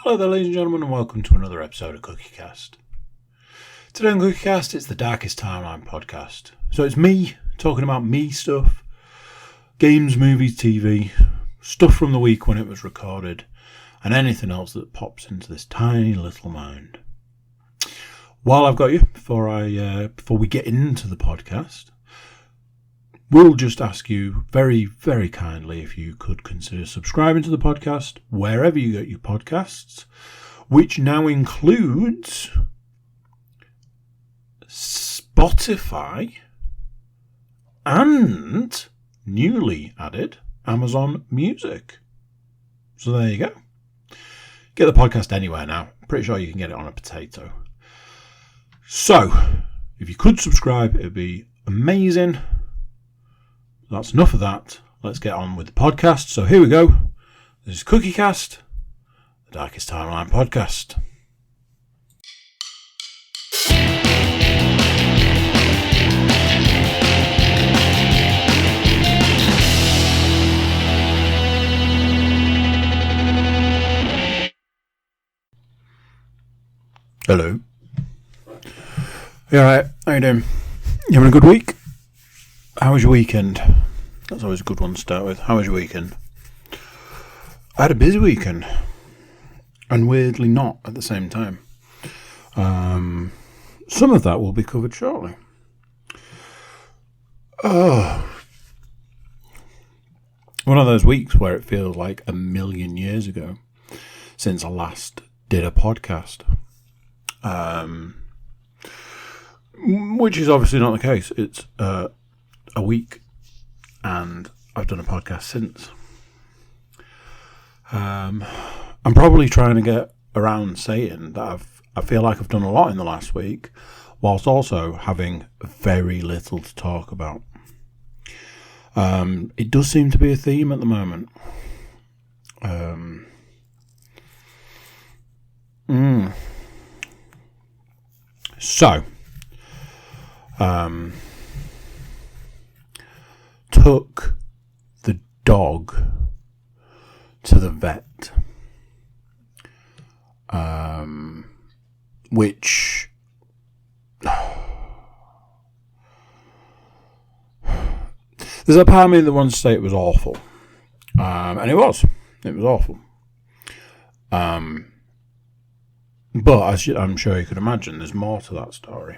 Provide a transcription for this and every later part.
Hello there, ladies and gentlemen, and welcome to another episode of CookieCast. Today on CookieCast, it's the Darkest Timeline podcast. So it's me talking about me stuff, games, movies, TV, stuff from the week when it was recorded, and anything else that pops into this tiny little mind. While I've got you, before we get into the podcast, we'll just ask you very, very kindly if you could consider subscribing to the podcast wherever you get your podcasts, which now includes Spotify and newly added Amazon Music. So there you go. Get the podcast anywhere now. Pretty sure you can get it on a potato. So, if you could subscribe, it would be amazing. That's enough of that. Let's get on with the podcast. So here we go. This is CookieCast, the Darkest Timeline podcast. Hello. You alright? How you doing? You having a good week? How was your weekend? That's always a good one to start with. How was your weekend? I had a busy weekend. And weirdly not at the same time. Some of that will be covered shortly. One of those weeks where it feels like a million years ago since I last did a podcast. Which is obviously not the case. It's a week, and I've done a podcast since. I'm probably trying to get around saying that I feel like I've done a lot in the last week, whilst also having very little to talk about. It does seem to be a theme at the moment. So, took the dog to the vet, which there's a part of me that wants to say it was awful, and it was awful. But as I'm sure you could imagine, there's more to that story.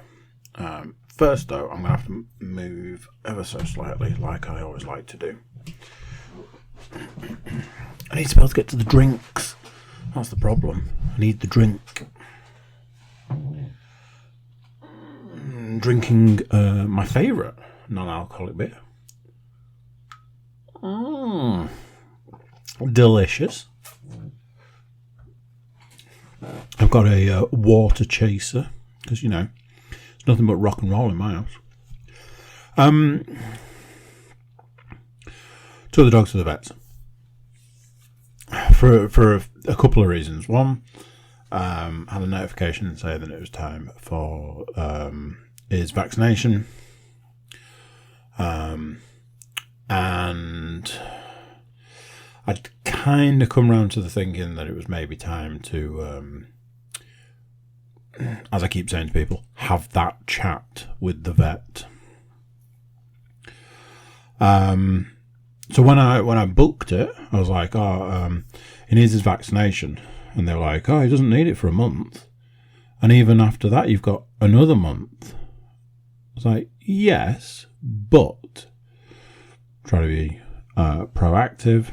First, though, I'm going to have to move ever so slightly, like I always like to do. I need to be able to get to the drinks. That's the problem. I need the drink. Drinking my favourite non-alcoholic beer. Delicious. I've got a water chaser, because, you know, it's nothing but rock and roll in my house. Took the dog to the vets. For a couple of reasons. One, had a notification saying that it was time for his vaccination. And I'd kind of come round to the thinking that it was maybe time to, as I keep saying to people, have that chat with the vet. So when I booked it, I was like, he needs his vaccination. And they were like, he doesn't need it for a month. And even after that, you've got another month. I was like, yes, but try to be proactive.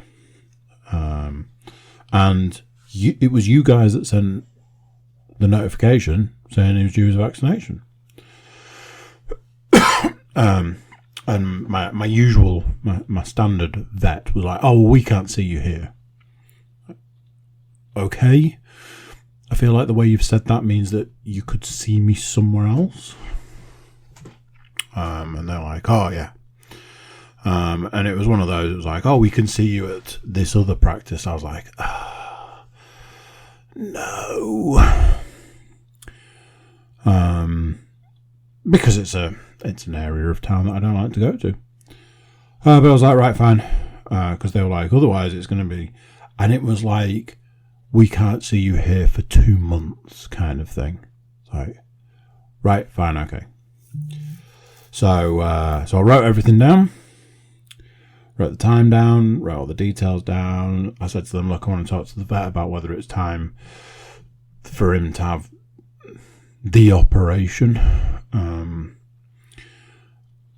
And it was you guys that sent the notification saying he was due his vaccination. And my usual, my standard vet was like, we can't see you here. Okay. I feel like the way you've said that means that you could see me somewhere else. And they're like, yeah. And it was one of those, it was like, we can see you at this other practice. I was like, no. Because it's an area of town that I don't like to go to. But I was like, right, fine. Because they were like, otherwise it's going to be... And it was like we can't see you here for 2 months kind of thing. Like, right, fine, okay. So I wrote everything down, wrote the time down, wrote all the details down. I said to them, look, I want to talk to the vet about whether it's time for him to have the operation.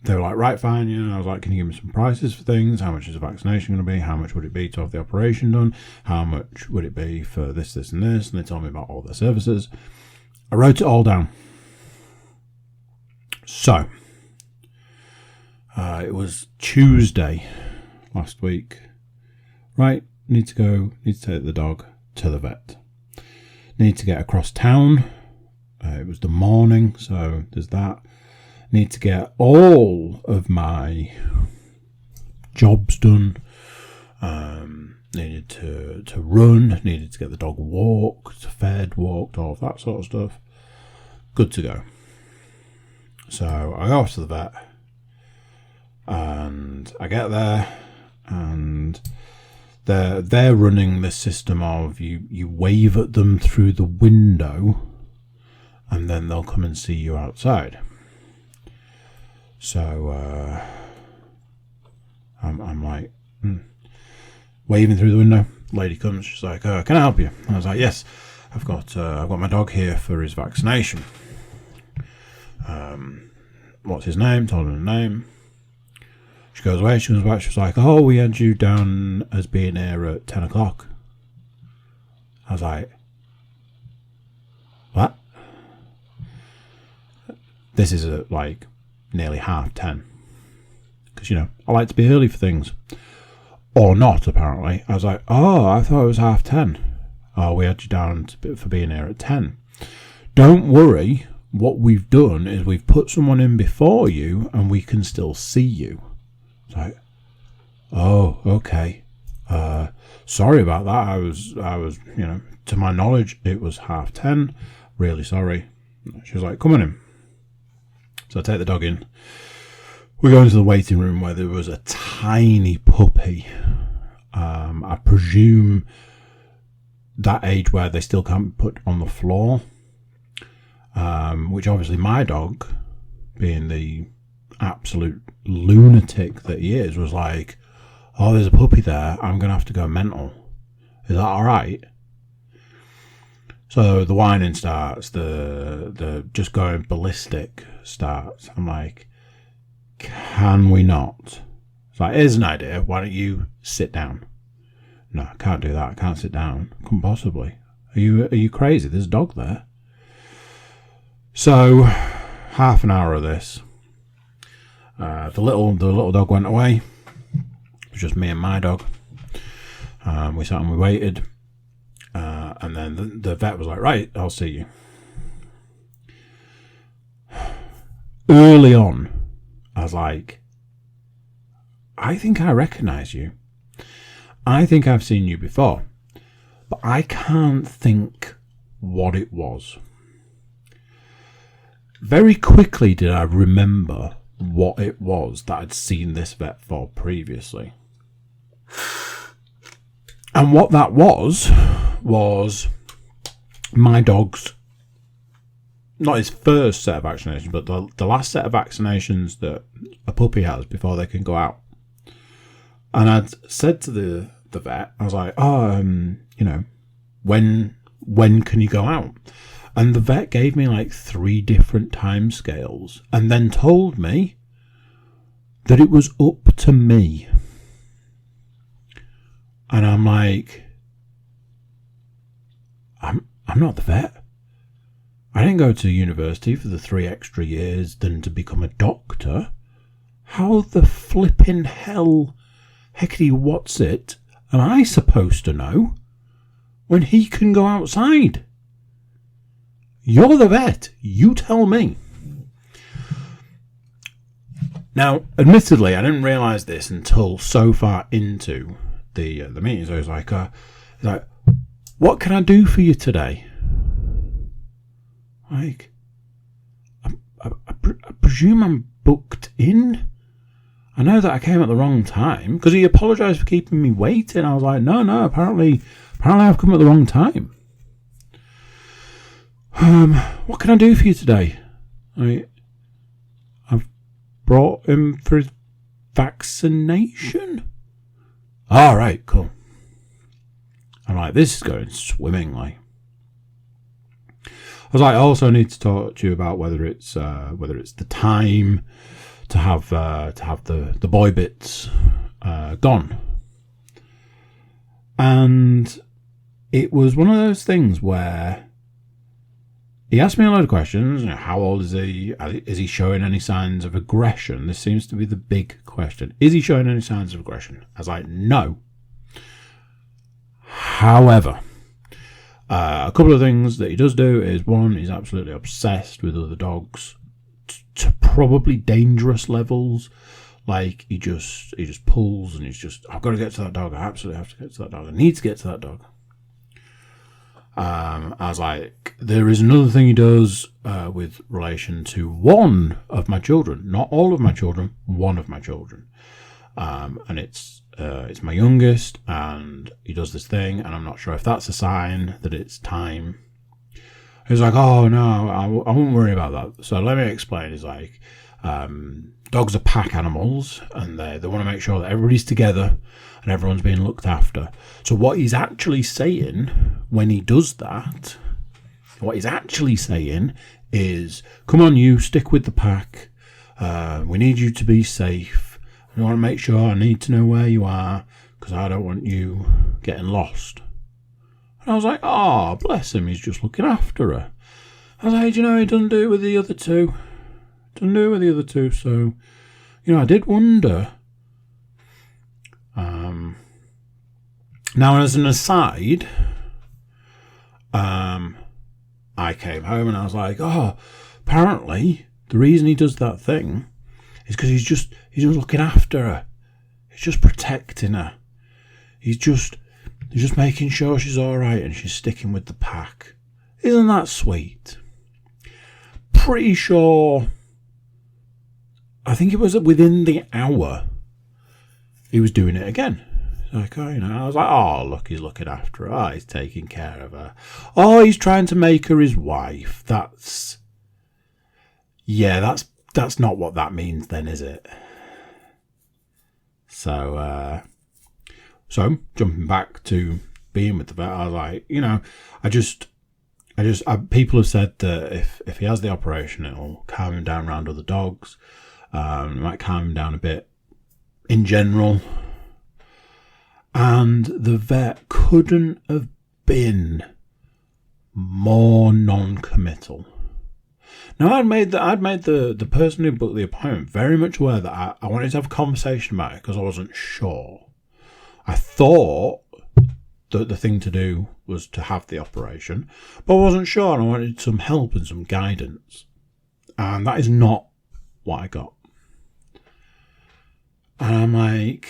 They were like, right, fine, I was like, can you give me some prices for things? How much is the vaccination going to be? How much would it be to have the operation done? How much would it be for this, this, and this? And they told me about all their services. I wrote it all down. So, it was Tuesday last week. Right, need to take the dog to the vet. Need to get across town. It was the morning, so there's that. Need to get all of my jobs done. Needed to run. Needed to get the dog walked, fed, walked, all of that sort of stuff. Good to go. So I go off to the vet, and I get there, and they're running this system of you wave at them through the window, and then they'll come and see you outside. So I'm like waving through the window. Lady comes, she's like, "Can I help you?" I was like, "Yes, I've got my dog here for his vaccination." What's his name? Told her the name. She goes away. She comes back. She was like, "Oh, we had you down as being here at 10 o'clock." I was like, "What?" This is at like nearly 10:30. Because, I like to be early for things. Or not, apparently. I was like, "Oh, I thought it was 10:30. Oh, we had you down for being here at 10. Don't worry. What we've done is we've put someone in before you and we can still see you." It's like, "Oh, okay. Sorry about that. I was, to my knowledge, it was 10:30. Really sorry." She was like, "Come on in." So I take the dog in. We go into the waiting room where there was a tiny puppy. I presume that age where they still can't be put on the floor. Which obviously my dog, being the absolute lunatic that he is, was like, "Oh, there's a puppy there. I'm going to have to go mental. Is that all right?" So the whining starts, the just going ballistic starts. I'm like, "Can we not?" It's like, "Here's an idea. Why don't you sit down?" "No, I can't do that. I can't sit down. Couldn't possibly. Are you crazy? There's a dog there." So, half an hour of this. The little dog went away. It was just me and my dog. We sat and we waited. And then the vet was like, "Right, I'll see you." Early on, I was like, "I think I recognise you. I think I've seen you before. But I can't think what it was." Very quickly did I remember what it was that I'd seen this vet for previously. And what that was my dog's, not his first set of vaccinations, but the last set of vaccinations that a puppy has before they can go out. And I'd said to the vet, I was like, "Oh, when can you go out?" And the vet gave me like 3 different time scales and then told me that it was up to me. And I'm like, I'm not the vet. I didn't go to university for the 3 extra years than to become a doctor. How the flippin' hell, heckity what's it, am I supposed to know when he can go outside? You're the vet. You tell me. Now, admittedly, I didn't realise this until so far into the meeting. So I was like, "What can I do for you today?" Like, I presume I'm booked in. I know that I came at the wrong time because he apologised for keeping me waiting. I was like, no, apparently apparently I've come at the wrong time. What can I do for you today? I've brought him for his vaccination. All right, cool. I'm like, this is going swimmingly. I was like, I also need to talk to you about whether it's the time to have the boy bits gone. And it was one of those things where he asked me a load of questions. You know, how old is he? Is he showing any signs of aggression? This seems to be the big question. Is he showing any signs of aggression? I was like, no. However, a couple of things that he does do is, one, he's absolutely obsessed with other dogs to probably dangerous levels. Like, he just pulls and he's just, I've got to get to that dog. I absolutely have to get to that dog. I need to get to that dog. I was like, there is another thing he does with relation to one of my children. Not all of my children, one of my children. And it's my youngest, and he does this thing, and I'm not sure if that's a sign that it's time. He's like, oh no, I won't worry about that. So let me explain. He's like, dogs are pack animals, and they want to make sure that everybody's together and everyone's being looked after. So what he's actually saying when he does that, what he's actually saying is, come on, you stick with the pack. We need you to be safe. I want to make sure, I need to know where you are, because I don't want you getting lost. And I was like, oh, bless him, he's just looking after her. I was like, you know, he doesn't do it with the other two. So, you know, I did wonder. Now, as an aside, I came home and I was like, oh, apparently the reason he does that thing is because he's just looking after her. He's just protecting her. He's just making sure she's all right and she's sticking with the pack. Isn't that sweet? Pretty sure, I think it was within the hour, he was doing it again. Like, oh, you know, I was like, oh, look, he's looking after her. Oh, he's taking care of her. Oh, he's trying to make her his wife. That's not what that means then, is it? So jumping back to being with the vet, I was like, you know, people have said that if he has the operation, it'll calm him down around other dogs. It might calm him down a bit in general. And the vet couldn't have been more non-committal. Now, I'd made the person who booked the appointment very much aware that I wanted to have a conversation about it because I wasn't sure. I thought that the thing to do was to have the operation, but I wasn't sure, and I wanted some help and some guidance. And that is not what I got. And I'm like,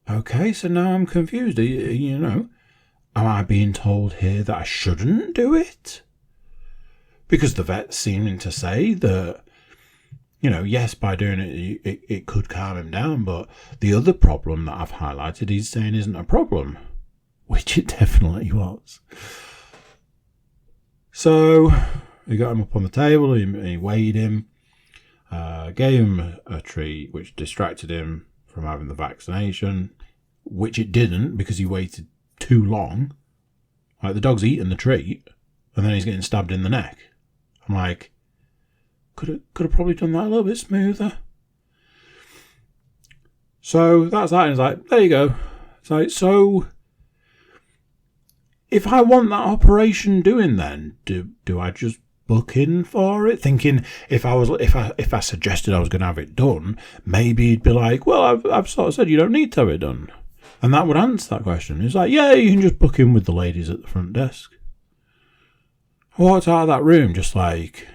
okay, so now I'm confused. You know, am I being told here that I shouldn't do it? Because the vet's seeming to say that, you know, yes, by doing it could calm him down, but the other problem that I've highlighted, he's saying isn't a problem, which it definitely was. So we got him up on the table, he weighed him, gave him a treat, which distracted him from having the vaccination, which it didn't because he waited too long. Like, the dog's eating the treat, and then he's getting stabbed in the neck. I'm like, could have probably done that a little bit smoother. So that's that. And it's like, there you go. It's like, so if I want that operation doing, then do I just book in for it? Thinking if I suggested I was going to have it done, maybe he'd be like, well, I've sort of said you don't need to have it done, and that would answer that question. It's like, yeah, you can just book in with the ladies at the front desk. I walked out of that room just like,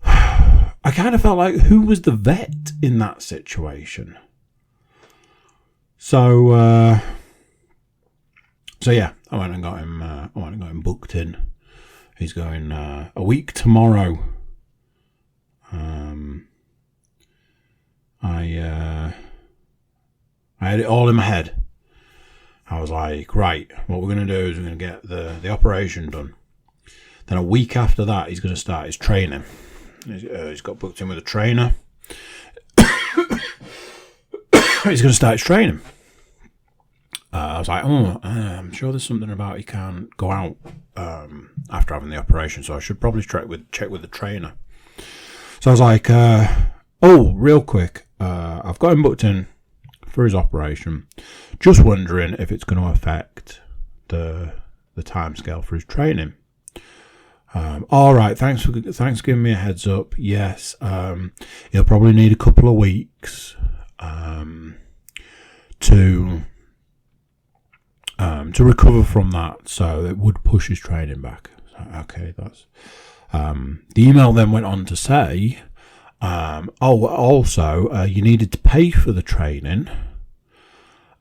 I kind of felt like, who was the vet in that situation? So yeah, I went and got him booked in. He's going a week tomorrow. I had it all in my head. I was like, right, what we're going to do is we're going to get the operation done. Then a week after that, he's going to start his training. He's got booked in with a trainer. He's going to start his training. I was like, I'm sure there's something about he can't go out after having the operation, so I should probably check with the trainer. So I was like, real quick, I've got him booked in for his operation. Just wondering if it's going to affect the timescale for his training. All right, thanks for giving me a heads up. Yes, he'll probably need a couple of weeks to recover from that, so it would push his training back. So, okay, that's the email then went on to say, also you needed to pay for the training,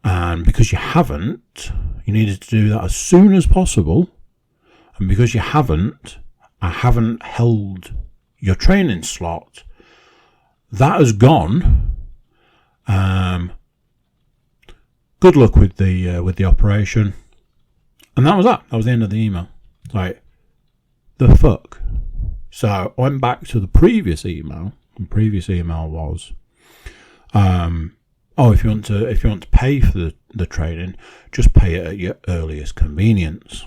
and because you haven't, you needed to do that as soon as possible. And because you haven't, I haven't held your training slot. That has gone. Good luck with the operation. And that was that. That was the end of the email. Like, the fuck? So I went back to the previous email. The previous email was, if you want to pay for the training, just pay it at your earliest convenience.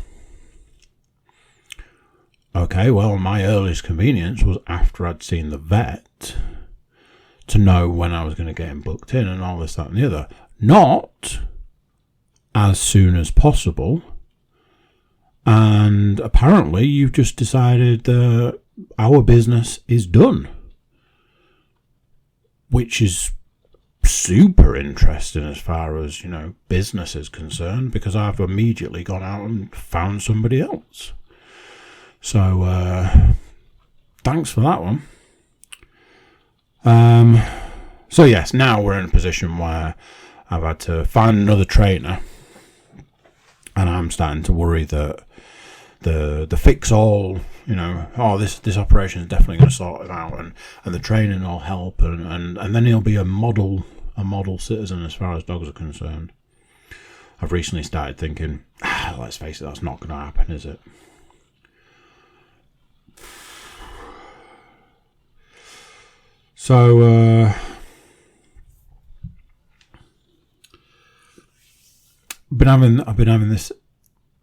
Okay, well, my earliest convenience was after I'd seen the vet to know when I was going to get him booked in and all this, that and the other. Not as soon as possible. And apparently you've just decided that our business is done. Which is super interesting as far as, business is concerned, because I've immediately gone out and found somebody else. So, thanks for that one. So yes, now we're in a position where I've had to find another trainer, and I'm starting to worry that the fix all, this operation is definitely going to sort it out, and the training will help, and then he'll be a model citizen as far as dogs are concerned. I've recently started thinking, let's face it, that's not going to happen, is it? So, I've been having this.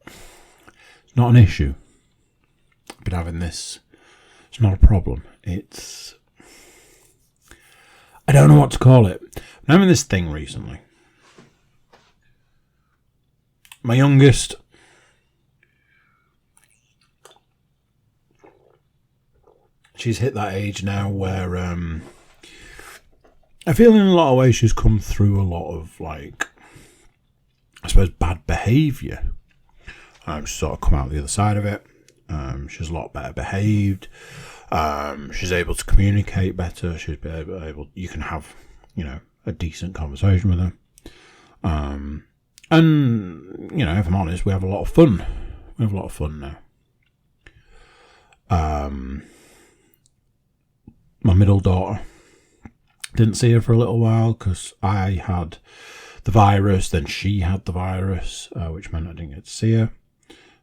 It's not an issue. I've been having this. It's not a problem. I don't know what to call it. I'm having this thing recently. My youngest. She's hit that age now where I feel in a lot of ways she's come through a lot of, bad behaviour. She's sort of come out the other side of it. She's a lot better behaved. She's able to communicate better. She's able. You can have, a decent conversation with her. And if I'm honest, we have a lot of fun. We have a lot of fun now. My middle daughter, didn't see her for a little while because I had the virus, then she had the virus, which meant I didn't get to see her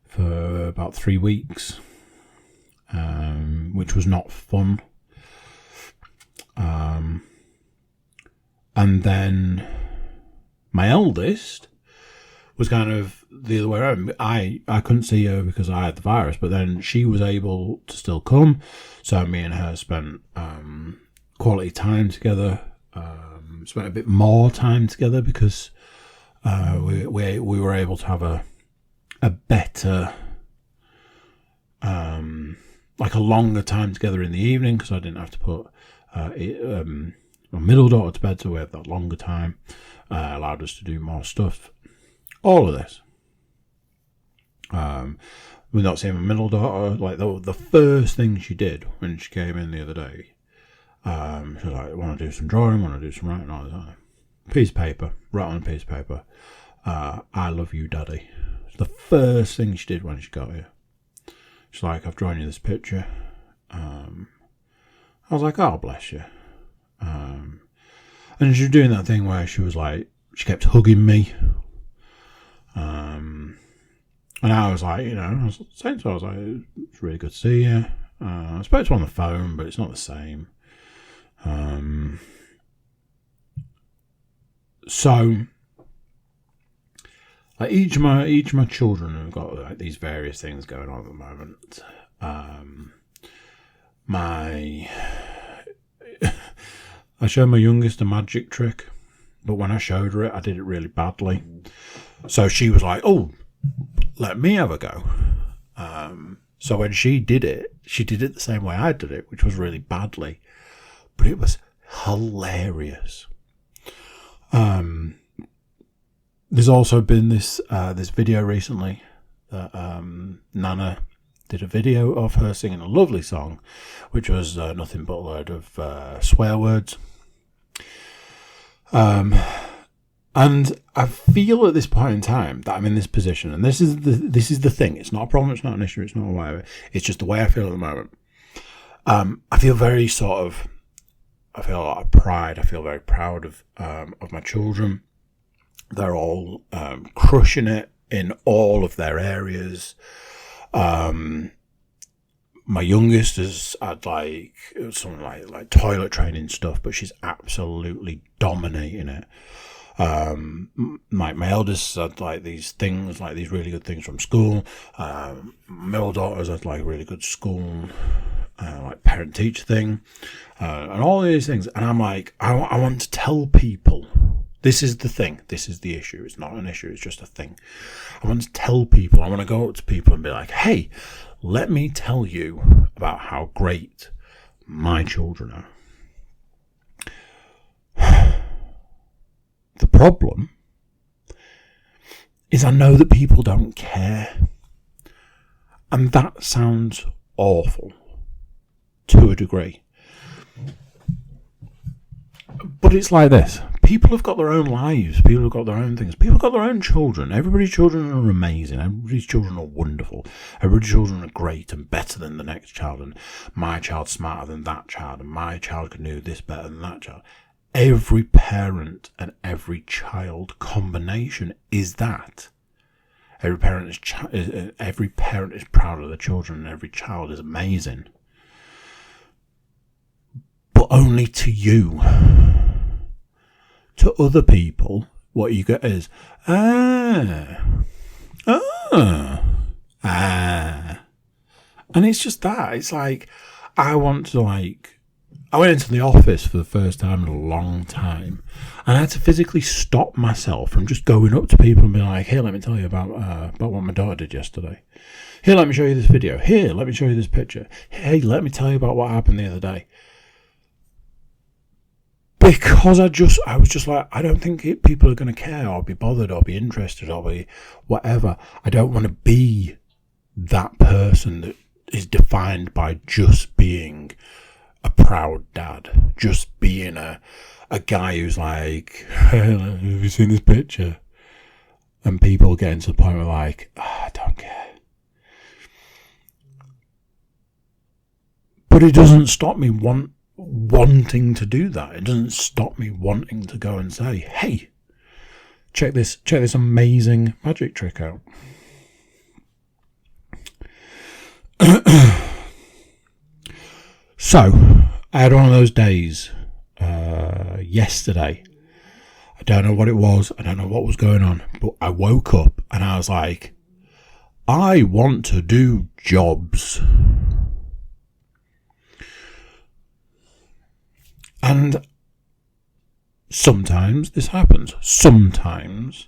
for about 3 weeks, which was not fun. And then my eldest was kind of the other way around. I couldn't see her because I had the virus, but then she was able to still come. So me and her spent quality time together. Spent a bit more time together because we were able to have a better, a longer time together in the evening, because I didn't have to put my middle daughter to bed, so we had that longer time. Allowed us to do more stuff. All of this. We're not seeing my middle daughter. The first thing she did when she came in the other day, she was like, want to do some drawing, want to do some writing, all that. Piece of paper, write on a piece of paper. I love you, Daddy. It's the first thing she did when she got here. She's like, I've drawn you this picture. I was like, oh, bless you. And she was doing that thing where she was like, she kept hugging me. And I was like, I was saying to her, I was like, it's really good to see you. I spoke to her on the phone, but it's not the same. So, like each of my children have got like these various things going on at the moment. I showed my youngest a magic trick, but when I showed her it, I did it really badly. So she was like, "Oh, let me have a go." So when she did it the same way I did it, which was really badly, but it was hilarious. There's also been this video recently that Nana did a video of her singing a lovely song, which was nothing but a load of swear words. And I feel at this point in time that I'm in this position, and this is the thing. It's not a problem. It's not an issue. It's not whatever. It's just the way I feel at the moment. I feel very I feel a lot of pride. I feel very proud of my children. They're all crushing it in all of their areas. My youngest has had something like toilet training stuff, but she's absolutely dominating it. My eldest had these things, these really good things from school. My middle daughter's had really good school, parent teacher thing, and all these things. And I'm like, I want to tell people. This is the thing. This is the issue. It's not an issue. It's just a thing. I want to tell people. I want to go up to people and be like, hey, let me tell you about how great my children are. The problem is I know that people don't care. And that sounds awful to a degree. But it's like this. People have got their own lives. People have got their own things. People have got their own children. Everybody's children are amazing. Everybody's children are wonderful. Everybody's children are great and better than the next child. And my child's smarter than that child. And my child can do this better than that child. Every parent and every child combination is that. Every parent is proud of their children, and every child is amazing. But only to you. To other people, what you get is, and it's just that. It's like, I went into the office for the first time in a long time, and I had to physically stop myself from just going up to people and being like, "Here, let me tell you about what my daughter did yesterday. Here, let me show you this video. Here, let me show you this picture. Hey, let me tell you about what happened the other day." Because I was just like, I don't think people are going to care or be bothered or be interested or be whatever. I don't want to be that person that is defined by just being a proud dad, just being a guy who's like, hey, have you seen this picture? And people getting to the point where I don't care. But it doesn't stop me wanting to do that. It doesn't stop me wanting to go and say, hey, check this amazing magic trick out. So I had one of those days yesterday. I don't know what it was. I don't know what was going on, but I woke up and I was like, I want to do jobs. And sometimes this happens. Sometimes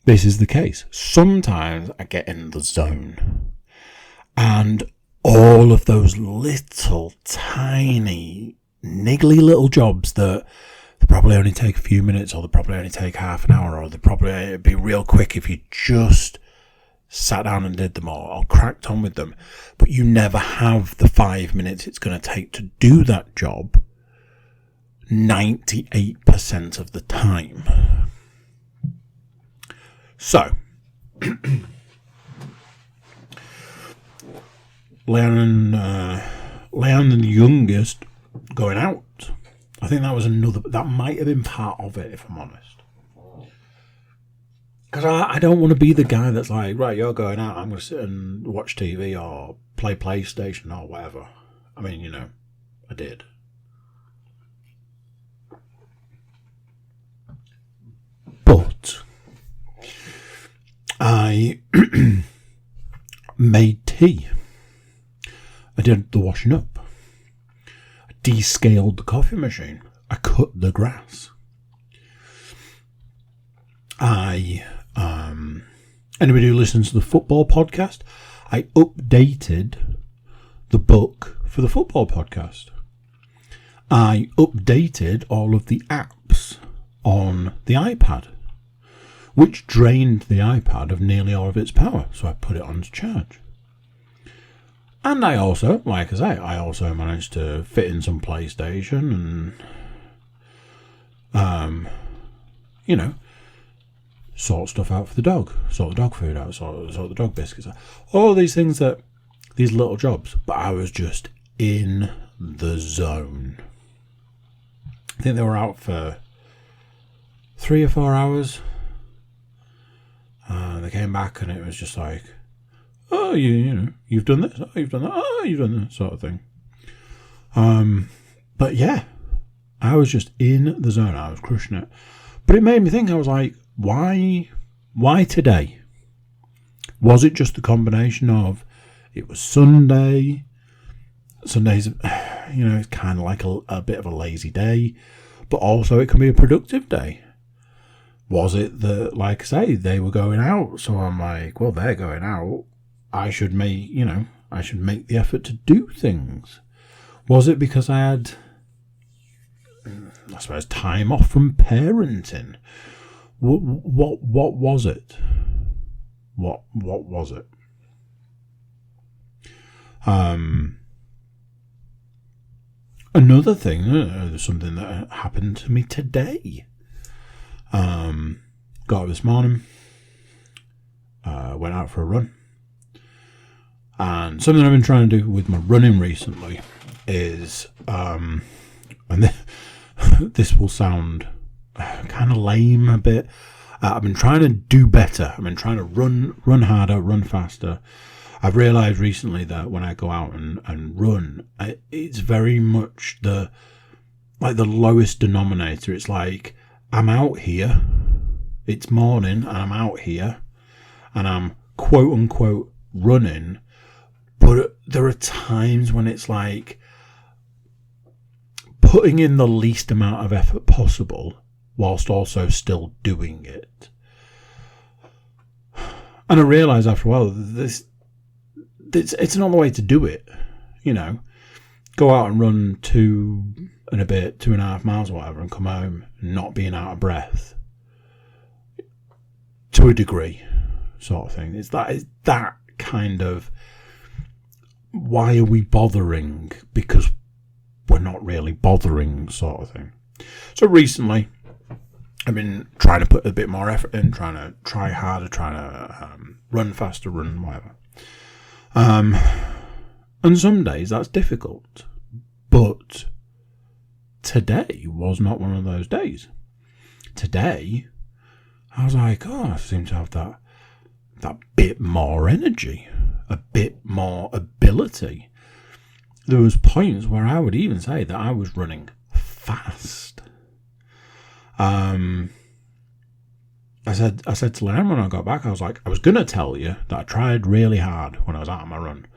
this is the case. Sometimes I get in the zone. And all of those little, tiny, niggly little jobs that they probably only take a few minutes, or they probably only take half an hour, or they probably be real quick if you just sat down and did them or cracked on with them. But you never have the 5 minutes it's going to take to do that job 98% of the time. So, Leon and the youngest going out. I think that might have been part of it, if I'm honest. Because I don't want to be the guy that's like, right, you're going out, I'm going to sit and watch TV or play PlayStation or whatever. I mean, I did. But I made tea. I did the washing up. I descaled the coffee machine. I cut the grass. Anybody who listens to the football podcast, I updated the book for the football podcast. I updated all of the apps on the iPad, which drained the iPad of nearly all of its power, so I put it on to charge. And I also, like I say, I also managed to fit in some PlayStation and, sort stuff out for the dog, sort the dog food out, sort the dog biscuits out. All these things these little jobs, but I was just in the zone. I think they were out for 3 or 4 hours. They came back and it was just like, oh, you've done this, oh, you've done that, oh, you've done that, sort of thing. But yeah, I was just in the zone. I was crushing it. But it made me think, I was like, why today? Was it just the combination of it was Sunday? Sundays, it's kind of like a bit of a lazy day, but also it can be a productive day. Was it that, like I say, they were going out, so I'm like, well, they're going out. I should make the effort to do things. Was it because I had, I suppose, time off from parenting? What was it? What was it? Another thing, something that happened to me today. Got up this morning, went out for a run. And something I've been trying to do with my running recently is, and this will sound kind of lame a bit. I've been trying to do better. I've been trying to run harder, run faster. I've realised recently that when I go out and run, it's very much the lowest denominator. It's like, I'm out here, it's morning, and I'm out here, and I'm quote unquote running, but there are times when it's like putting in the least amount of effort possible whilst also still doing it. And I realise after a while, it's not the way to do it. Go out and run 2.5 miles or whatever, and come home not being out of breath. To a degree, sort of thing. It's that kind of, why are we bothering? Because we're not really bothering, sort of thing. So recently, I've been trying to put a bit more effort in, trying to try harder, trying to run faster, run whatever. And some days that's difficult. But today was not one of those days. Today, I was like, I seem to have that bit more energy, a bit more ability. There was points where I would even say that I was running fast. I said to Leanne when I got back, I was like, I was going to tell you that I tried really hard when I was out on my run.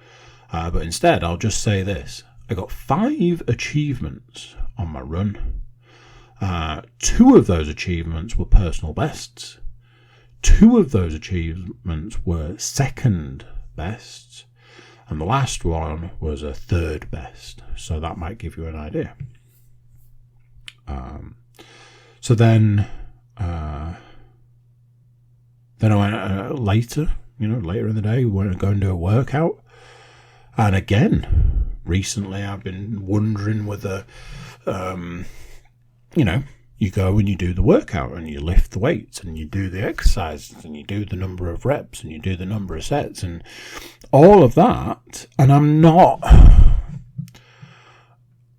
But instead, I'll just say this. I got 5 achievements on my run. 2 of those achievements were personal bests. 2 of those achievements were second bests. And the last one was a third best. So that might give you an idea. So then I went later in the day, we went to go and do a workout. And again, recently I've been wondering whether, you go and you do the workout and you lift the weights and you do the exercises and you do the number of reps and you do the number of sets and all of that. And I'm not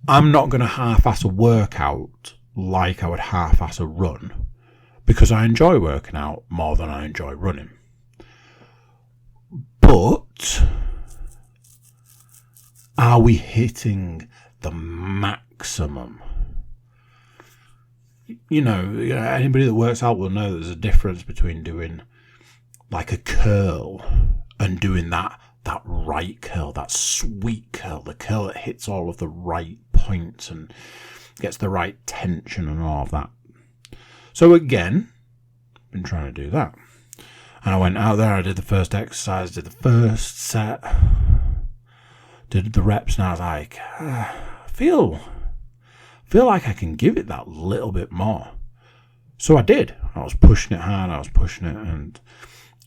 going to half-ass a workout like I would half-ass a run. because I enjoy working out more than I enjoy running. But are we hitting the maximum? You know, anybody that works out will know there's a difference between doing like a curl and doing that right curl, that sweet curl, the curl that hits all of the right points and gets the right tension and all of that. So again, been trying to do that. And I went out there, I did the first exercise, did the first set, did the reps, and I was like, I feel like I can give it that little bit more. So I did. I was pushing it hard, and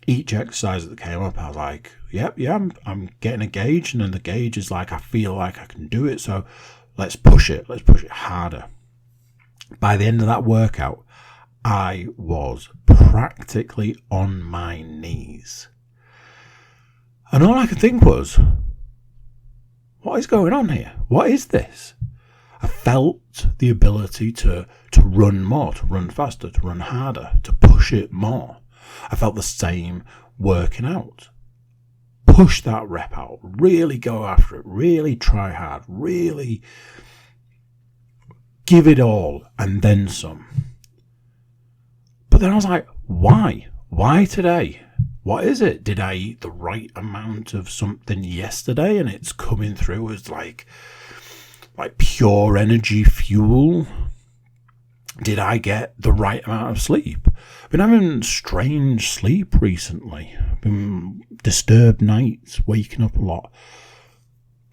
each exercise that came up, I was like, I'm getting a gauge, and then the gauge is like, I feel like I can do it, so let's push it harder. By the end of that workout, I was practically on my knees. And all I could think was, what is going on here? What is this? I felt the ability to run more, to run faster, to run harder, to push it more. I felt the same working out. Push that rep out, really go after it, really try hard, really give it all and then some. But then I was like, why? Why today? What is it? Did I eat the right amount of something yesterday and it's coming through as like pure energy fuel? Did I get the right amount of sleep? I've been having strange sleep recently. I've been disturbed nights, waking up a lot.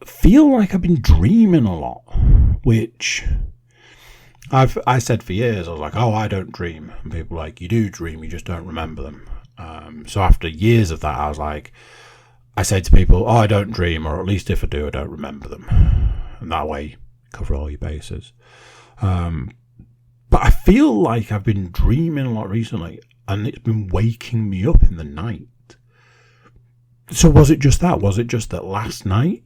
I feel like I've been dreaming a lot, which I said for years. I was like, I don't dream. And people were like, you do dream, you just don't remember them. So after years of that, I was like, I say to people, I don't dream, or at least if I do, I don't remember them. And that way, cover all your bases. But I feel like I've been dreaming a lot recently, and it's been waking me up in the night. So was it just that? Was it just that last night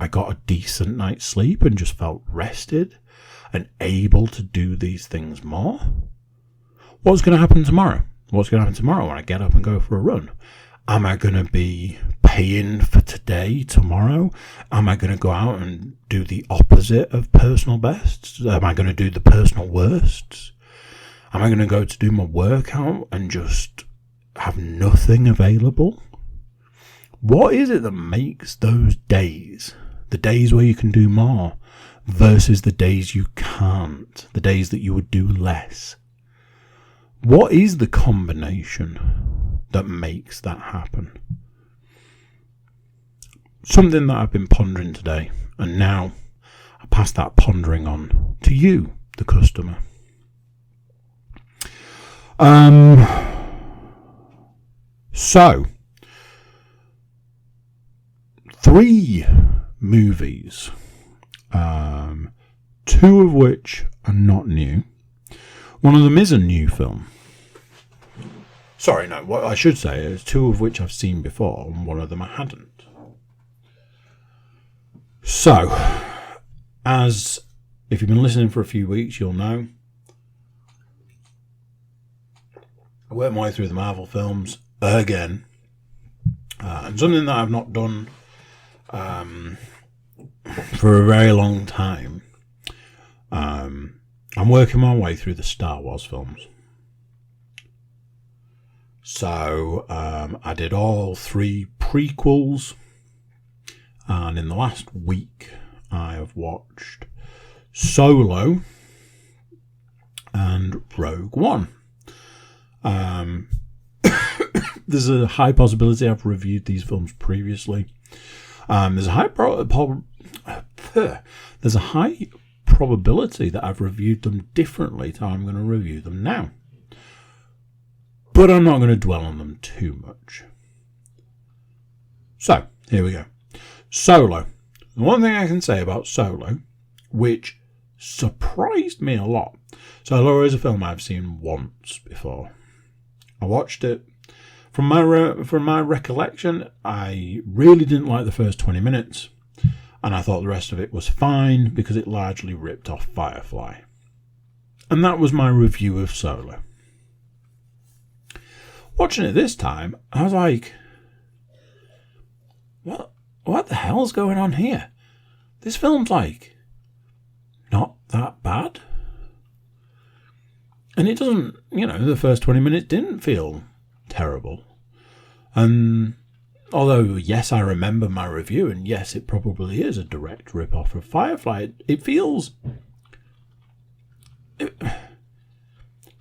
I got a decent night's sleep and just felt rested and able to do these things more? What's going to happen tomorrow? What's going to happen tomorrow when I get up and go for a run? Am I going to be paying for today, tomorrow? Am I going to go out and do the opposite of personal bests? Am I going to do the personal worsts? Am I going to go to do my workout and just have nothing available? What is it that makes those days, the days where you can do more, versus the days you can't, the days that you would do less? What is the combination that makes that happen? Something that I've been pondering today, and now I pass that pondering on to you, the customer. So 3 movies, 2 of which are not new. One of them is a new film. Sorry, no, what I should say is 2 of which I've seen before, and 1 of them I hadn't. So, as if you've been listening for a few weeks, you'll know, I worked my way through the Marvel films again. And something that I've not done for a very long time. I'm working my way through the Star Wars films. So I did all 3 prequels, and in the last week I have watched Solo and Rogue One. There's a high possibility I've reviewed these films previously. There's a high probability that I've reviewed them differently to how I'm going to review them now. But I'm not going to dwell on them too much. So, here we go. Solo. The one thing I can say about Solo, which surprised me a lot. Solo is a film I've seen once before. I watched it. From my recollection, I really didn't like the first 20 minutes, and I thought the rest of it was fine because it largely ripped off Firefly. And that was my review of Solo. Watching it this time, I was like, what the hell's going on here? This film's like not that bad. And it doesn't, the first 20 minutes didn't feel terrible. And although, yes, I remember my review, and yes, it probably is a direct rip-off of Firefly, it feels kind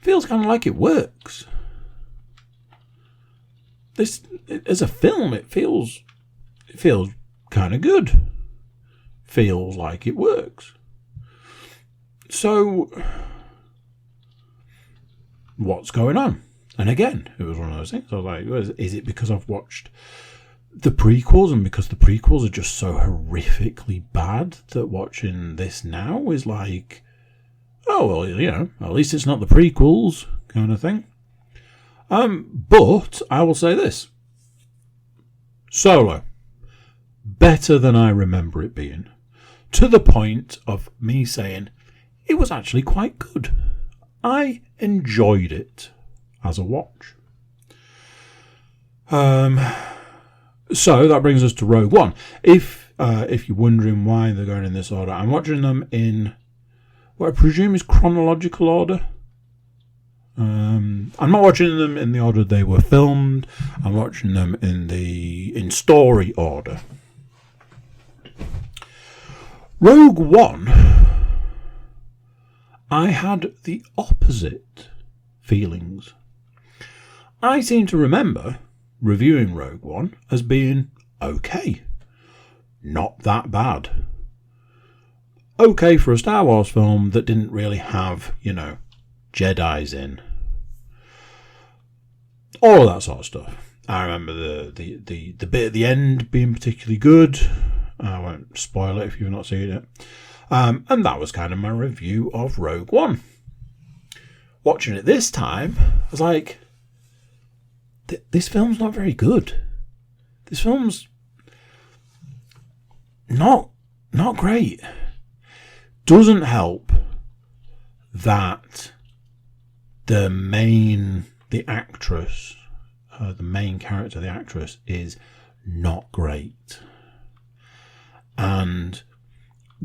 of like it works. This, as a film, it feels kind of good. Feels like it works. So, what's going on? And again, it was one of those things. I was like, is it because I've watched the prequels, and because the prequels are just so horrifically bad that watching this now is like, oh, well, at least it's not the prequels kind of thing. But I will say this. Solo. Better than I remember it being. To the point of me saying, it was actually quite good. I enjoyed it as a watch. So that brings us to Rogue One. If you're wondering why they're going in this order, I'm watching them in what I presume is chronological order. I'm not watching them in the order they were filmed. I'm watching them in story order. Rogue One, I had the opposite feelings. I seem to remember reviewing Rogue One as being okay. Not that bad. Okay for a Star Wars film that didn't really have, Jedis in. All of that sort of stuff. I remember the bit at the end being particularly good. I won't spoil it if you've not seen it. And that was kind of my review of Rogue One. Watching it this time, I was like, this film's not very good. This film's not great. Doesn't help that the main character, the actress, is not great. And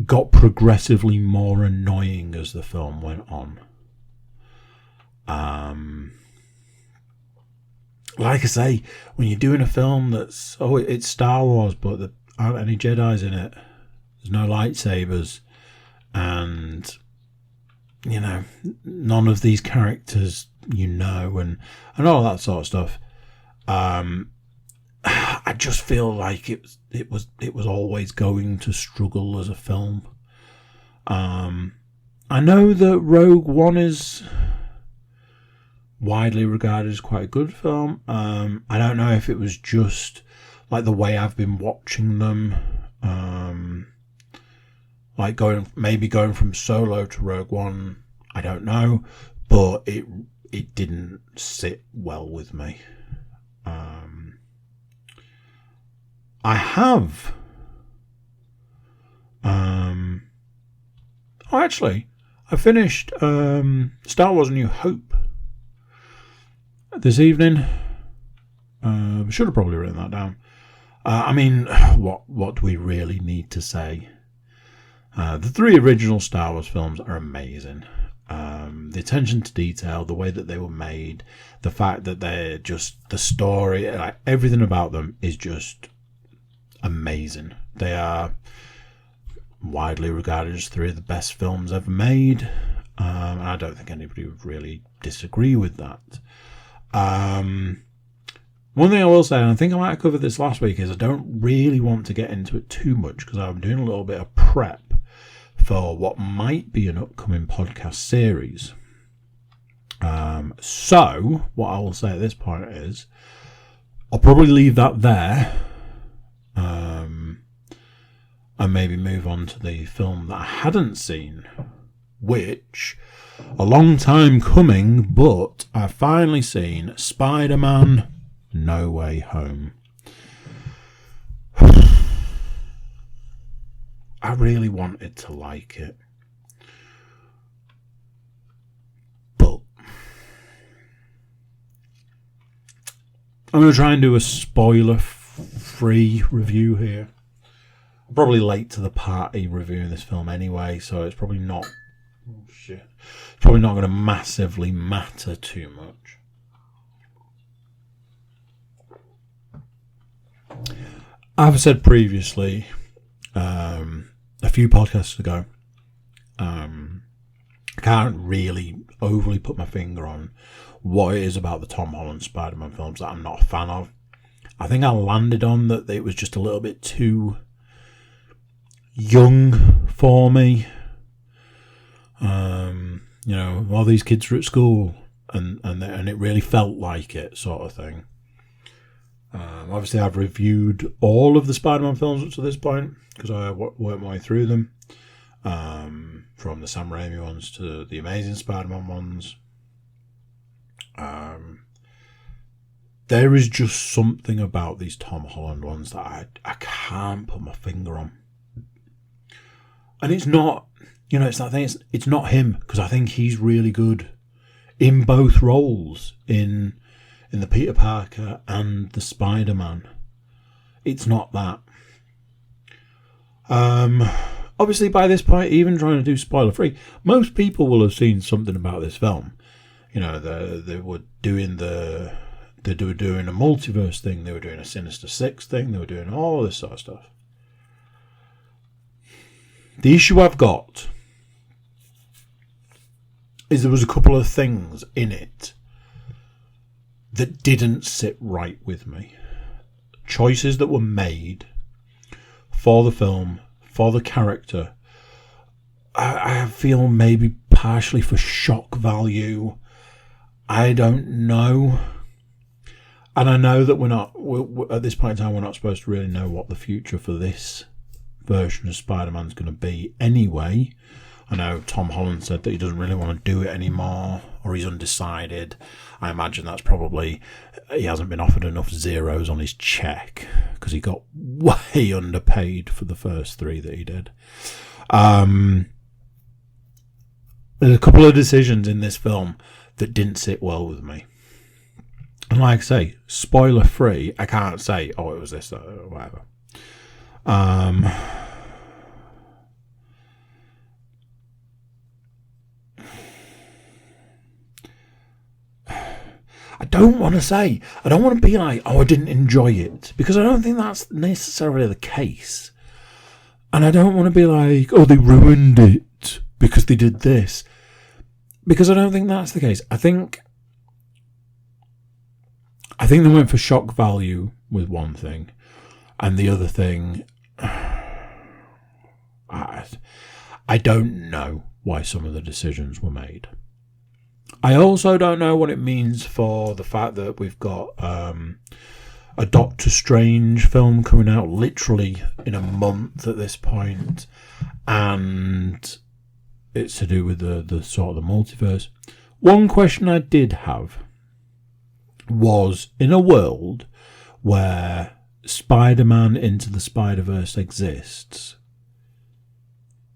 got progressively more annoying as the film went on. Like I say, when you're doing a film that's, it's Star Wars, but there aren't any Jedis in it, there's no lightsabers, and none of these characters and all that sort of stuff. I just feel like it was always going to struggle as a film. I know that Rogue One is widely regarded as quite a good film. I don't know if it was just like the way I've been watching them, like going from Solo to Rogue One. I don't know, but it didn't sit well with me. I have. I finished Star Wars: A New Hope this evening. Should have probably written that down. What do we really need to say? The three original Star Wars films are amazing. The attention to detail, the way that they were made, the fact that they're just the story, like everything about them is just amazing. They are widely regarded as three of the best films ever made, and I don't think anybody would really disagree with that. One thing I will say, and I think I might have covered this last week, is I don't really want to get into it too much because I'm doing a little bit of prep for what might be an upcoming podcast series. So what I will say at this point is I'll probably leave that there, and maybe move on to the film that I hadn't seen, which a long time coming, but I've finally seen Spider-Man No Way Home. I really wanted to like it, but I'm going to try and do a spoiler-free review here. I'm probably late to the party reviewing this film anyway, so it's probably not... Oh, shit. It's probably not going to massively matter too much. I've said previously, a few podcasts ago, I can't really overly put my finger on what it is about the Tom Holland Spider-Man films that I'm not a fan of. I think I landed on that it was just a little bit too young for me. While these kids were at school and it really felt like it, sort of thing. Obviously, I've reviewed all of the Spider-Man films up to this point because I worked my way through them. From the Sam Raimi ones to the Amazing Spider-Man ones. There is just something about these Tom Holland ones that I can't put my finger on. And it's not, it's that thing, it's not him, because I think he's really good in both roles, in the Peter Parker and the Spider-Man. It's not that. Obviously, by this point, even trying to do spoiler-free, most people will have seen something about this film. They were doing a multiverse thing, they were doing a Sinister Six thing, they were doing all this sort of stuff. The issue I've got is there was a couple of things in it that didn't sit right with me. Choices that were made for the film, for the character. I feel maybe partially for shock value. I don't know. And I know that we're at this point in time, we're not supposed to really know what the future for this version of Spider-Man's going to be anyway. I know Tom Holland said that he doesn't really want to do it anymore, or he's undecided. I imagine that's probably he hasn't been offered enough zeros on his check because he got way underpaid for the first three that he did. There's a couple of decisions in this film that didn't sit well with me. And like I say, spoiler free, I can't say, oh, it was this or whatever. I don't want to be like, oh, I didn't enjoy it, because I don't think that's necessarily the case. And I don't want to be like, oh, they ruined it because they did this, because I don't think that's the case. I think they went for shock value with one thing, and the other thing, I don't know why some of the decisions were made. I also don't know what it means for the fact that we've got a Doctor Strange film coming out literally in a month at this point, and it's to do with the sort of the multiverse. One question I did have was, in a world where Spider-Man Into the Spider-Verse exists,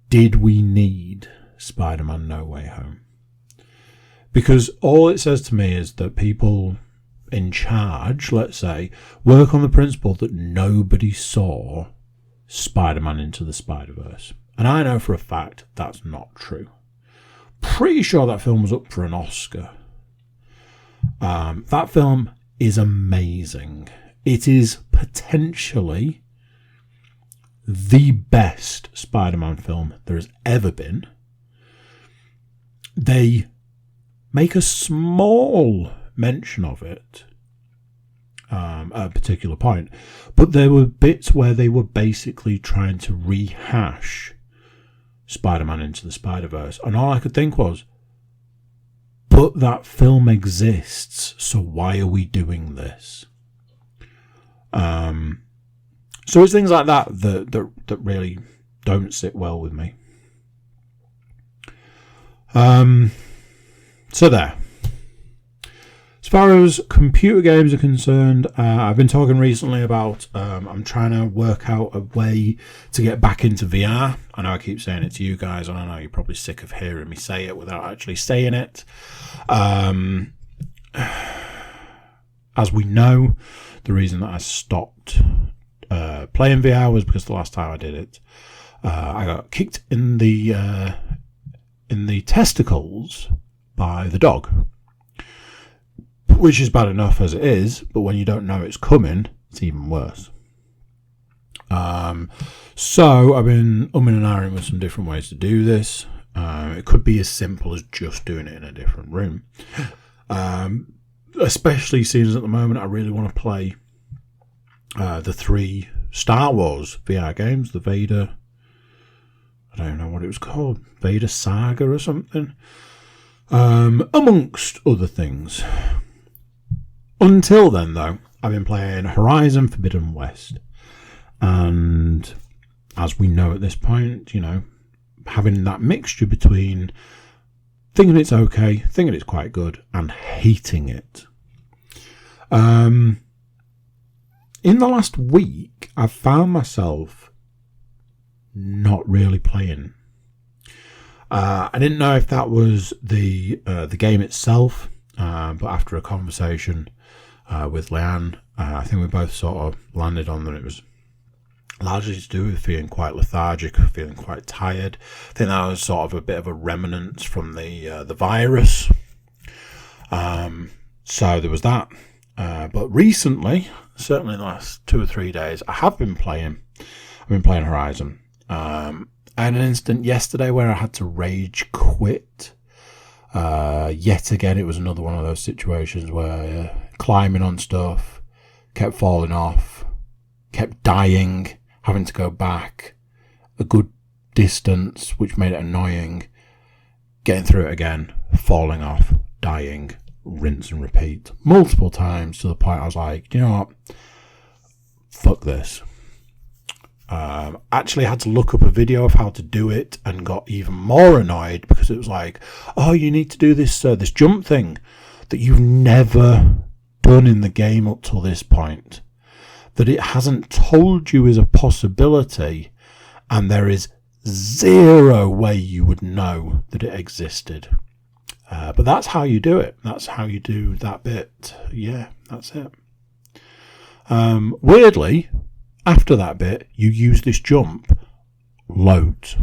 did we need Spider-Man No Way Home? Because all it says to me is that people in charge, let's say, work on the principle that nobody saw Spider-Man Into the Spider-Verse. And I know for a fact that's not true. Pretty sure that film was up for an Oscar. That film is amazing. It is potentially the best Spider-Man film there has ever been. They make a small mention of it at a particular point, but there were bits where they were basically trying to rehash Spider-Man Into the Spider-Verse, and all I could think was, but that film exists, so why are we doing this? So it's things like that really don't sit well with me. So there. As far as computer games are concerned, I've been talking recently about I'm trying to work out a way to get back into VR. I know I keep saying it to you guys, and I know you're probably sick of hearing me say it without actually saying it. As we know, the reason that I stopped playing VR was because the last time I did it, I got kicked in the testicles by the dog, which is bad enough as it is, but when you don't know it's coming, it's even worse. So I've been umming and ahhing with some different ways to do this. It could be as simple as just doing it in a different room. Especially seeing as at the moment I really want to play the 3 Star Wars VR games, the Vader, I don't know what it was called, Vader Saga or something, amongst other things. Until then, though, I've been playing Horizon Forbidden West, and as we know at this point, you know, having that mixture between thinking it's okay, thinking it's quite good, and hating it. In the last week, I've found myself not really playing. I didn't know if that was the game itself, but after a conversation with Leanne, I think we both sort of landed on that it was largely to do with feeling quite lethargic, feeling quite tired. I think that was sort of a bit of a remnant from the virus. So there was that. But recently, certainly in the last 2 or 3 days, I've been playing Horizon. I had an instant yesterday where I had to rage quit. Yet again, it was another one of those situations where climbing on stuff, kept falling off, kept dying, having to go back a good distance, which made it annoying, getting through it again, falling off, dying, rinse and repeat multiple times, to the point I was like, you know what, fuck this. Actually had to look up a video of how to do it and got even more annoyed because it was like, oh, you need to do this this jump thing that you've never done in the game up till this point, that it hasn't told you is a possibility, and there is zero way you would know that it existed. But that's how you do it. That's how you do that bit. Yeah, that's it. Weirdly, after that bit, you use this jump loads,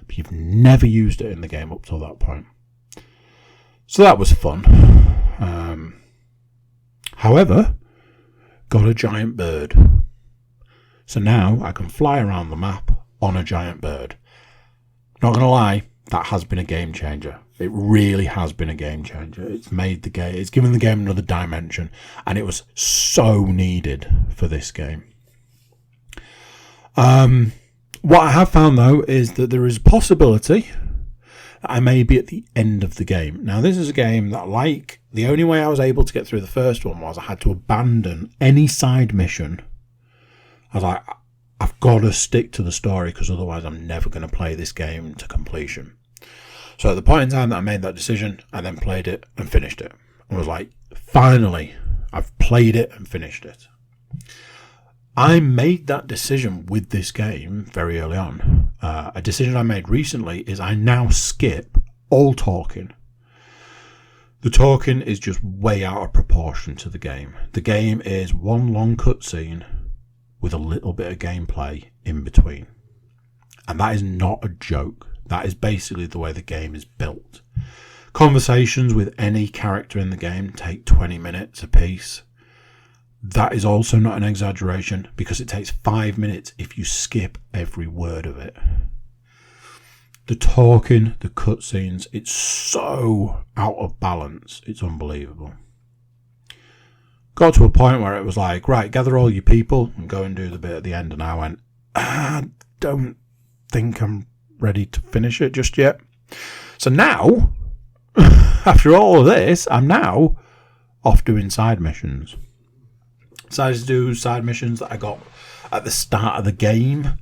but you've never used it in the game up till that point. So that was fun. However, got a giant bird. So now I can fly around the map on a giant bird. Not going to lie, that has been a game changer. It really has been a game changer. It's made the game, it's given the game another dimension, and it was so needed for this game. What I have found, though, is that there is a possibility that I may be at the end of the game. Now, this is a game that, like, the only way I was able to get through the first one was I had to abandon any side mission. I was like, I've got to stick to the story because otherwise I'm never going to play this game to completion. So at the point in time that I made that decision, I then played it and finished it. I was like, finally, I've played it and finished it. I made that decision with this game very early on. A decision I made recently is I now skip all talking. The talking is just way out of proportion to the game. The game is one long cutscene with a little bit of gameplay in between. And that is not a joke. That is basically the way the game is built. Conversations with any character in the game take 20 minutes a piece. That is also not an exaggeration, because it takes 5 minutes if you skip every word of it. The talking, the cutscenes, it's so out of balance. It's unbelievable. Got to a point where it was like, right, gather all your people and go and do the bit at the end. And I went, I don't think I'm ready to finish it just yet. So now, after all of this, I'm now off doing side missions. Decided to do side missions that I got at the start of the game.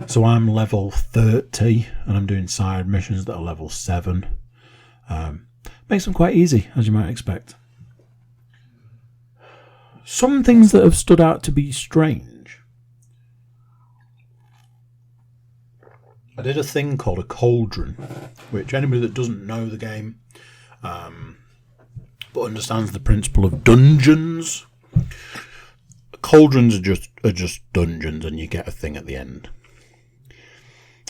So I'm level 30 and I'm doing side missions that are level 7. Makes them quite easy, as you might expect. Some things that have stood out to be strange. I did a thing called a cauldron, which anybody that doesn't know the game but understands the principle of dungeons. Cauldrons are just dungeons, and you get a thing at the end.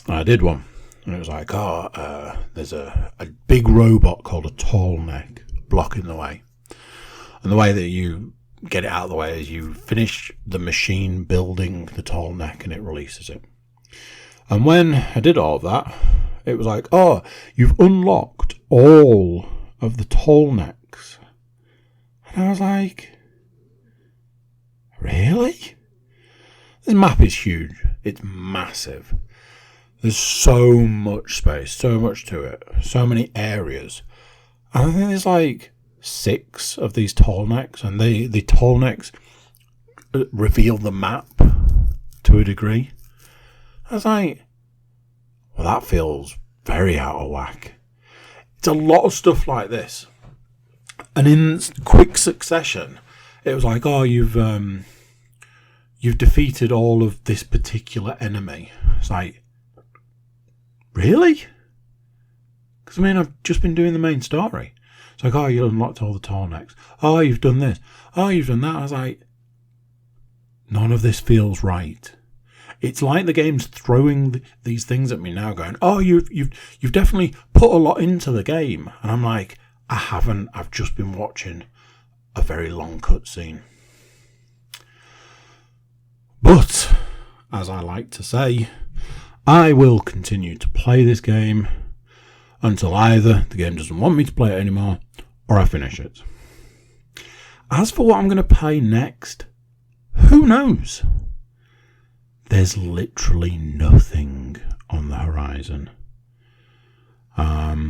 And I did one, and it was like, there's a big robot called a tall neck blocking the way. And the way that you get it out of the way is you finish the machine building the tall neck and it releases it. And when I did all of that, it was like, you've unlocked all of the tall necks. And I was like, really? This map is huge. It's massive. There's so much space, so much to it, so many areas. And I think there's like 6 of these tall necks, and the tall necks reveal the map to a degree. I was like, well, that feels very out of whack. It's a lot of stuff like this, and in quick succession, it was like, you've defeated all of this particular enemy. It's like, really? Because I've just been doing the main story. It's like, you unlocked all the tall necks. You've done this. You've done that. I was like, none of this feels right. It's like the game's throwing these things at me now, going, you've definitely put a lot into the game. And I'm like, I haven't. I've just been watching a very long cutscene. But, as I like to say, I will continue to play this game until either the game doesn't want me to play it anymore or I finish it. As for what I'm going to play next, who knows? There's literally nothing on the horizon. I've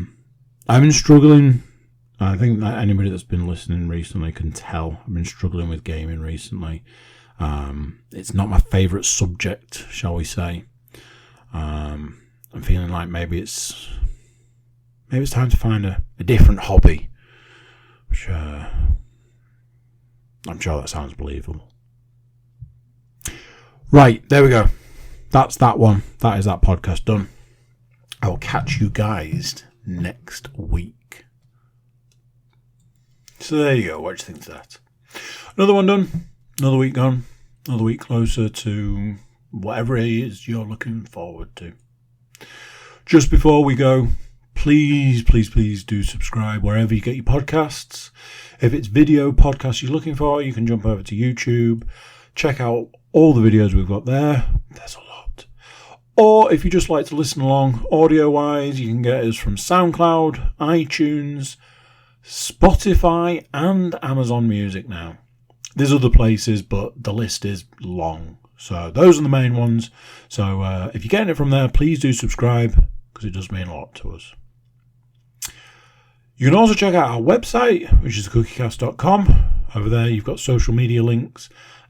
been struggling. I think that anybody that's been listening recently can tell. I've been struggling with gaming recently. It's not my favourite subject, shall we say. I'm feeling like maybe it's time to find a different hobby, which I'm sure that sounds believable. Right, there we go. That's that one. That is that podcast done. I will catch you guys next week. So there you go. What do you think of that? Another one done. Another week gone. Another week closer to whatever it is you're looking forward to. Just before we go, please do subscribe wherever you get your podcasts. If it's video podcasts you're looking for, you can jump over to YouTube, check out all the videos we've got there. There's a lot. Or if you just like to listen along audio-wise, you can get us from SoundCloud, iTunes, Spotify, and Amazon Music now. There's other places, but the list is long. So those are the main ones. So if you're getting it from there, please do subscribe, because it does mean a lot to us. You can also check out our website, which is cookiecast.com. Over there you've got social media links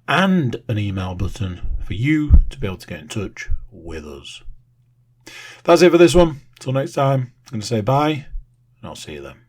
and an email button for you to be able to get in touch with us. That's it for this one. Until next time, I'm going to say bye, and I'll see you then.